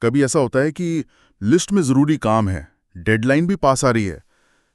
कभी ऐसा होता है कि लिस्ट में ज़रूरी काम है, डेडलाइन भी पास आ रही है,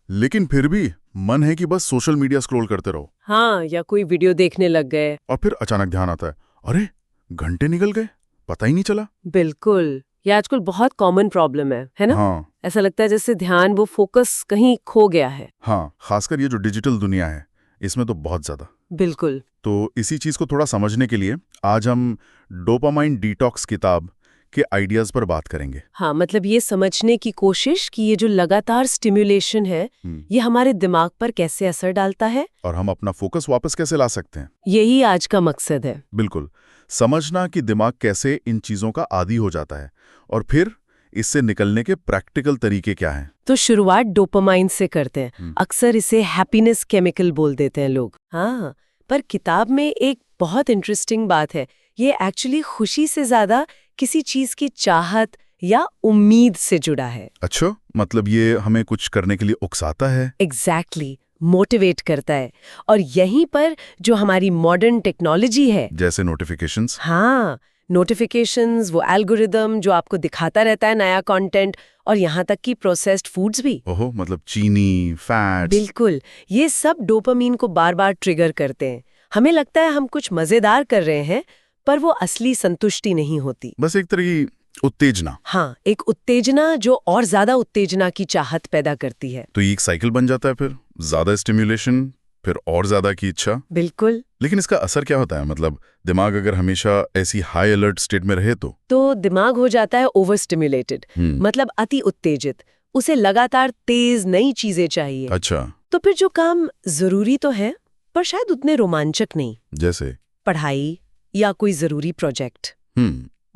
लेकिन फिर भी मन है कि बस सोशल मीडिया स्क्रॉल करते रहो। हाँ, या कोई वीडियो देखने लग गए। और फिर अचानक ध्यान आता है, अरे घंटे निकल गए, पता ही नहीं चला। बिल्कुल, ये आजकल बहुत कॉमन प्रॉब्लम है ना? हाँ ऐसा लगता है जैसे ध्यान वो फोकस कहीं खो गया है। हाँ, खासकर ये जो डिजिटल दुनिया है इसमें तो बहुत ज़्यादा। बिल्कुल। तो इसी चीज़ को थोड़ा समझने के लिए आज हम डोपामाइन डिटॉक्स किताब के आइडियाज़ पर बात करेंगे। हाँ, मतलब ये समझने की कोशिश कि ये जो लगातार स्टिम्युलेशन है ये हमारे दिमाग पर कैसे असर डालता है और हम अपना फोकस वापस कैसे ला सकते हैं। यही आज का मकसद है। बिल्कुल, समझना कि दिमाग कैसे इन चीज़ों का आदी हो जाता है और फिर इससे निकलने के प्रैक्टिकल तरीके क्या हैं। तो शुरुआत डोपामाइन से करते हैं। अक्सर इसे हैप्पीनेस केमिकल बोल देते हैं लोग। हाँ, पर किताब में एक बहुत इंटरेस्टिंग बात है, ये एक्चुअली खुशी से ज्यादा किसी चीज की चाहत या उम्मीद से जुड़ा है। अच्छा, मतलब ये हमें कुछ करने के लिए उकसाता है। एग्जैक्टली, मोटिवेट करता है। और यहीं पर जो हमारी मॉडर्न टेक्नोलॉजी है, जैसे नोटिफिकेशंस। हाँ, नोटिफिकेशंस, वो एल्गोरिदम जो आपको दिखाता रहता है नया कंटेंट, और यहाँ तक कि प्रोसेस्ड फूड्स भी। ओहो, मतलब चीनी, फैट्स। बिल्कुल, ये सब डोपामीन को बार बार ट्रिगर करते हैं। हमें लगता है हम कुछ मजेदार कर रहे हैं, पर वो असली संतुष्टि नहीं होती। बस एक तरह की उत्तेजना। हाँ, एक उत्तेजना जो और ज्यादा उत्तेजना की चाहत पैदा करती है। तो ये एक साइकिल बन जाता है, फिर ज्यादा स्टिम्युलेशन, फिर और ज्यादा की इच्छा। बिल्कुल। लेकिन इसका असर क्या होता है? मतलब दिमाग अगर हमेशा ऐसी हाई अलर्ट स्टेट में रहे तो दिमाग हो जाता है ओवर स्टिम्युलेटेड, मतलब अति उत्तेजित। उसे लगातार तेज नई चीजें चाहिए। अच्छा। तो फिर जो काम जरूरी तो है पर शायद उतने रोमांचक नहीं, जैसे पढ़ाई या कोई जरूरी प्रोजेक्ट,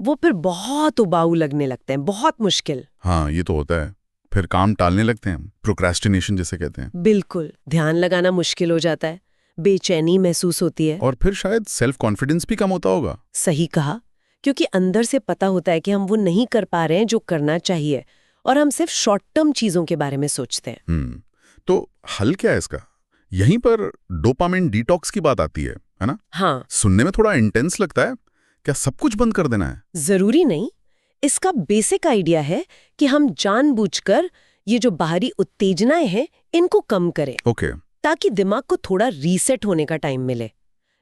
वो फिर बहुत उबाऊ लगने लगते हैं, बहुत मुश्किल। हाँ, ये तो होता है। फिर काम टालने लगते हैं, प्रोक्रेस्टिनेशन जिसे कहते हैं। बिल्कुल, ध्यान लगाना मुश्किल हो जाता है, बेचैनी महसूस होती है। और फिर शायद सेल्फ कॉन्फिडेंस भी कम होता होगा। सही कहा, क्योंकि अंदर से पता होता है कि हम वो नहीं कर पा रहे हैं जो करना चाहिए, और हम सिर्फ शॉर्ट टर्म चीजों के बारे में सोचते हैं। तो हल क्या है इसका? यहीं पर डोपामिन डिटॉक्स की बात आती है ना? हाँ। सुनने में थोड़ा इंटेंस लगता है। क्या सब कुछ बंद कर देना है? जरूरी नहीं। इसका बेसिक आइडिया है कि हम जानबूझकर ये जो बाहरी उत्तेजनाएं हैं इनको कम करें। ओके। ताकि दिमाग को थोड़ा रीसेट होने का टाइम मिले।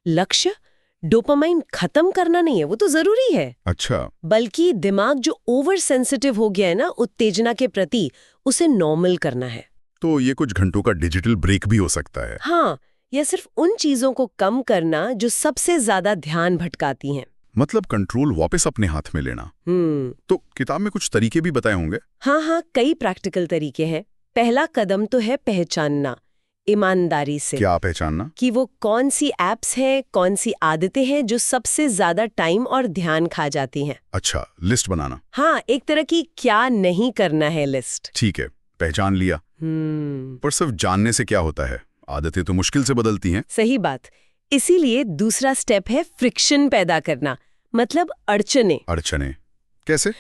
लक्ष्य डोपामाइन खत्म करना नहीं है, वो तो जरूरी है। अच्छा। बल्कि दिमाग जो ओवर सेंसिटिव हो गया है ना उत्तेजना के प्रति, उसे नॉर्मल करना है। तो ये कुछ घंटों का डिजिटल ब्रेक भी हो सकता है। हाँ, यह सिर्फ उन चीजों को कम करना जो सबसे ज्यादा ध्यान भटकाती हैं। मतलब कंट्रोल वापस अपने हाथ में लेना। तो किताब में कुछ तरीके भी बताए होंगे। हाँ, कई प्रैक्टिकल तरीके हैं। पहला कदम तो है पहचानना, ईमानदारी से। क्या पहचानना? कि वो कौन सी एप्स हैं, कौन सी आदतें हैं जो सबसे ज्यादा टाइम और ध्यान खा जाती हैं। अच्छा, लिस्ट बनाना। हाँ, एक तरह की क्या नहीं करना है लिस्ट। ठीक है, पहचान लिया। पर सिर्फ जानने से क्या होता है? आदतें तो मुश्किल से बदलती हैं। सही बात। इसीलिए दूसरा स्टेप है फ्रिक्शन पैदा करना, मतलब अड़चने। अड़चने कैसे?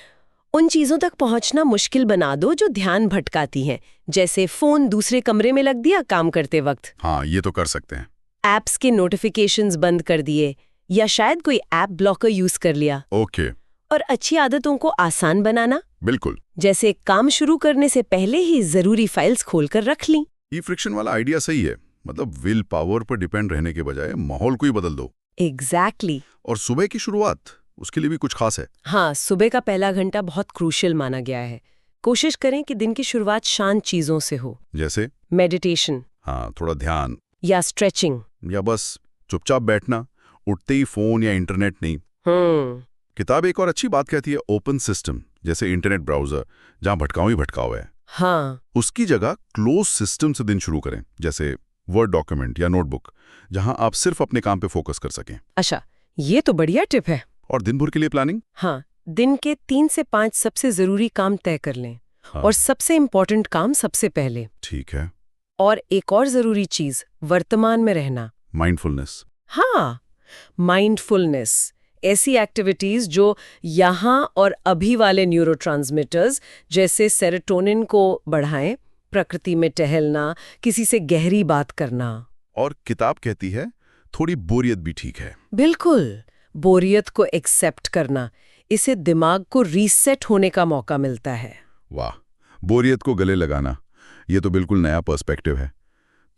उन चीजों तक पहुंचना मुश्किल बना दो जो ध्यान भटकाती हैं, जैसे फोन दूसरे कमरे में लग दिया काम करते वक्त। हाँ, ये तो कर सकते हैं। एप्स के नोटिफिकेशंस बंद कर दिए, या शायद कोई ऐप ब्लॉकर यूज कर लिया। ओके। और अच्छी आदतों को आसान बनाना। बिल्कुल। जैसे काम शुरू करने से पहले ही जरूरी फाइल्स खोलकर रख ली। ये फ्रिक्शन वाला आइडिया सही है। मतलब विल पावर पर डिपेंड रहने के बजाय माहौल को ही बदल दो। एग्जैक्टली। और सुबह की शुरुआत, उसके लिए भी कुछ खास है? हाँ, सुबह का पहला घंटा बहुत क्रूशियल माना गया है। कोशिश करें कि दिन की शुरुआत शांत चीजों से हो। जैसे मेडिटेशन। हाँ, थोड़ा ध्यान। या स्ट्रेचिंग। या बस चुपचाप बैठना, उठते ही फोन या इंटरनेट नहीं। किताब एक और अच्छी बात कहती है, ओपन सिस्टम, जैसे इंटरनेट ब्राउजर, जहां भटकाओ ही भटकाओ है। हाँ। उसकी जगह क्लोज सिस्टम से दिन शुरू करें, जैसे वर्ड डॉक्यूमेंट या नोटबुक, जहां आप सिर्फ अपने काम पे फोकस कर सकें। अच्छा, ये तो बढ़िया टिप है। और दिन भर के लिए प्लानिंग? हाँ, दिन के 3 से 5 सबसे जरूरी काम तय कर लें। हाँ। और सबसे इम्पोर्टेंट काम सबसे पहले। ठीक है। और एक और जरूरी चीज, वर्तमान में रहना। माइंडफुलनेस। हाँ, माइंडफुलनेस, ऐसी एक्टिविटीज जो यहाँ और अभी वाले न्यूरोट्रांसमीटर्स जैसे सेरोटोनिन को बढ़ाएं, प्रकृति में टहलना, किसी से गहरी बात करना। और किताब कहती है थोड़ी बोरियत भी ठीक है। बिल्कुल, बोरियत को एक्सेप्ट करना। इसे दिमाग को रीसेट होने का मौका मिलता है। वाह, बोरियत को गले लगाना, ये तो बिल्कुल नया पर्सपेक्टिव है।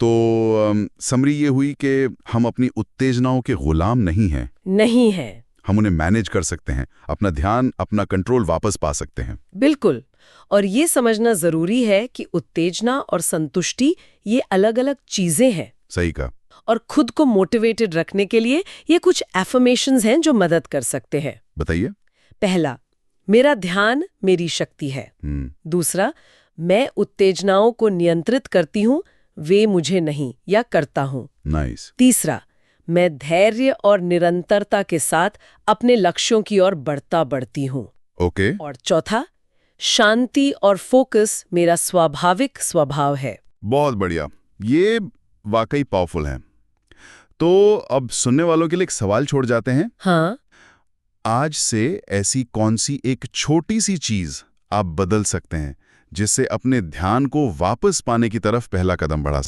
तो समरी ये हुई कि हम अपनी उत्तेजनाओं के गुलाम नहीं हैं। नहीं है। हम उन्हें मैनेज कर सकते हैं, अपना ध्यान, अपना कंट्रोल वापस पा सकते हैं। बिल्कुल। और ये समझना जरूरी है कि उत्तेजना और संतुष्टि ये अलग-अलग चीजें हैं। सही कहा। और खुद को मोटिवेटेड रखने के लिए ये कुछ एफर्मेशंस हैं जो मदद कर सकते हैं। बताइए। पहला, मेरा ध्यान मेरी शक्ति है। दूसरा, मैं उत्तेजनाओं को नियंत्रित करती हूँ, वे मुझे नहीं, या करता हूँ। नाइस। तीसरा, मैं धैर्य और निरंतरता के साथ अपने लक्ष्यों की ओर बढ़ती हूँ। ओके। और चौथा, शांति और फोकस मेरा स्वाभाविक स्वभाव है। बहुत बढ़िया, ये वाकई पावरफुल है। तो अब सुनने वालों के लिए एक सवाल छोड़ जाते हैं। हाँ। आज से ऐसी कौन सी एक छोटी सी चीज आप बदल सकते हैं जिससे अपने ध्यान को वापस पाने की तरफ पहला कदम बढ़ा